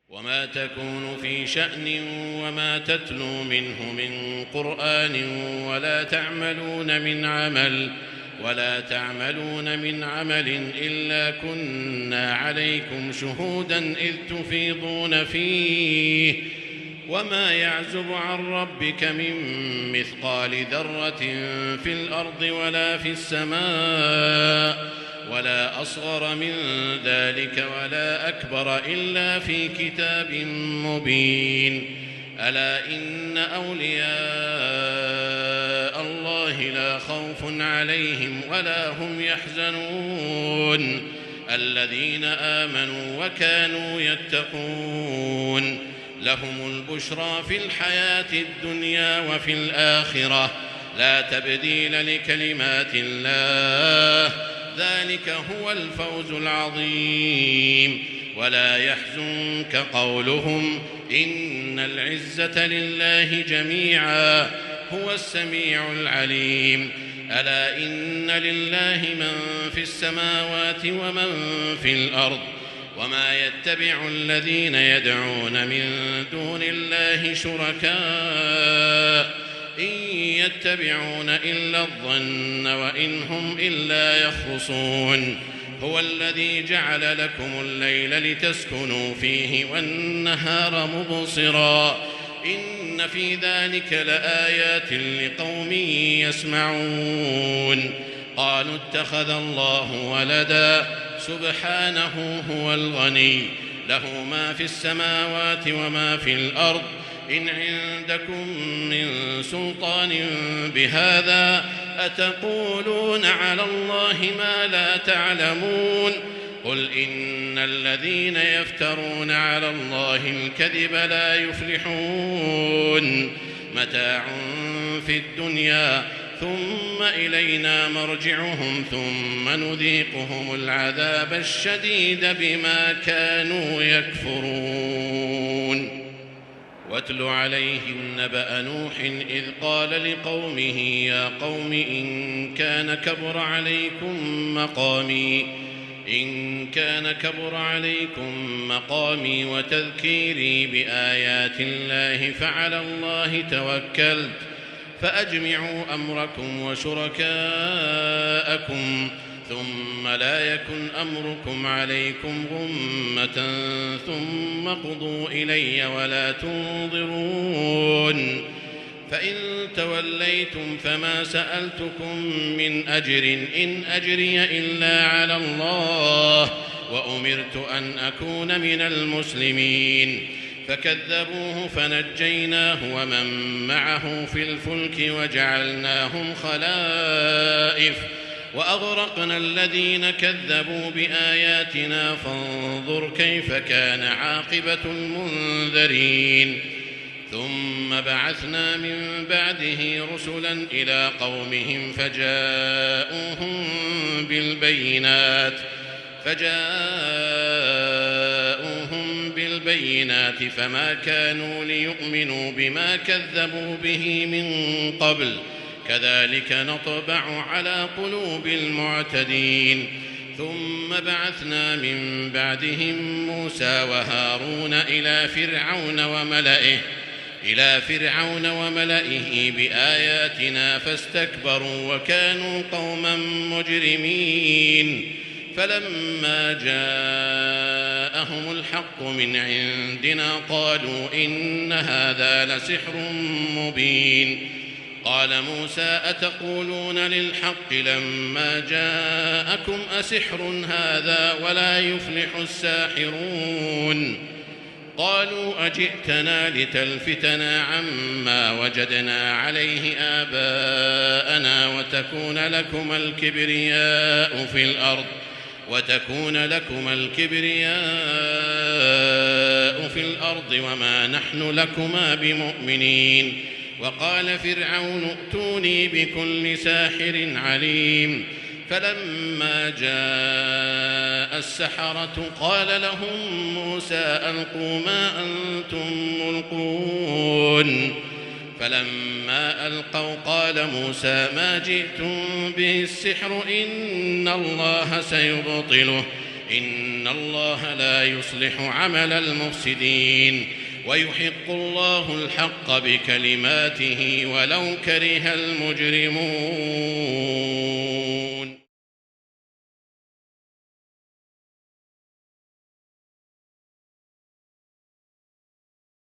وما تكون في شأن وما تتلو منه من قرآن ولا تعملون من عمل إلا كنا عليكم شهودا إذ تفيضون فيه وما يعزب عن ربك من مثقال ذرة في الأرض ولا في السماء ولا أصغر من ذلك ولا أكبر إلا في كتاب مبين ألا إن أولياء الله لا خوف عليهم ولا هم يحزنون الذين آمنوا وكانوا يتقون لهم البشرى في الحياة الدنيا وفي الآخرة لا تبديل لكلمات الله ذلك هو الفوز العظيم ولا يحزنك قولهم إن العزة لله جميعا هو السميع العليم ألا إن لله من في السماوات ومن في الأرض وما يتبع الذين يدعون من دون الله شركاء إن يتبعون إلا الظن وإن هم إلا يخرصون هو الذي جعل لكم الليل لتسكنوا فيه والنهار مبصرا إن في ذلك لآيات لقوم يسمعون قالوا اتخذ الله ولدا سبحانه هو الغني له ما في السماوات وما في الأرض إن عندكم من سلطان بهذا أتقولون على الله ما لا تعلمون قل إن الذين يفترون على الله الكذب لا يفلحون متاع في الدنيا ثم إلينا مرجعهم ثم نذيقهم العذاب الشديد بما كانوا يكفرون واتل عليهم نبأ نوح إذ قال لقومه يا قوم إن كان كبر عليكم مقامي وتذكيري بآيات الله فعلى الله توكلت فأجمعوا أمركم وشركاءكم ثم لا يكن أمركم عليكم غمة ثم قضوا إلي ولا تنظرون فإن توليتم فما سألتكم من أجر إن أجري إلا على الله وأمرت أن أكون من المسلمين فكذبوه فنجيناه ومن معه في الفلك وجعلناهم خلائف وأغرقنا الذين كذبوا بآياتنا فانظر كيف كان عاقبة المنذرين ثم بعثنا من بعده رسلا إلى قومهم فجاءوهم بالبينات فما كانوا ليؤمنوا بما كذبوا به من قبل كذلك نطبع على قلوب المعتدين ثم بعثنا من بعدهم موسى وهارون إلى فرعون وملئه بآياتنا فاستكبروا وكانوا قوما مجرمين فلما جاءهم الحق من عندنا قالوا إن هذا لسحر مبين قال موسى أتقولون للحق لما جاءكم أسحر هذا ولا يفلح الساحرون قالوا أجئتنا لتلفتنا عما وجدنا عليه آباءنا وتكون لكم الكبرياء في الأرض وما نحن لكما بمؤمنين وقال فرعون ائتوني بكل ساحر عليم فلما جاء السحرة قال لهم موسى ألقوا ما أنتم ملقون فلما ألقوا قال موسى ما جئتم به السحر إن الله سيبطله إن الله لا يصلح عمل المفسدين ويحق الله الحق بكلماته ولو كره المجرمون.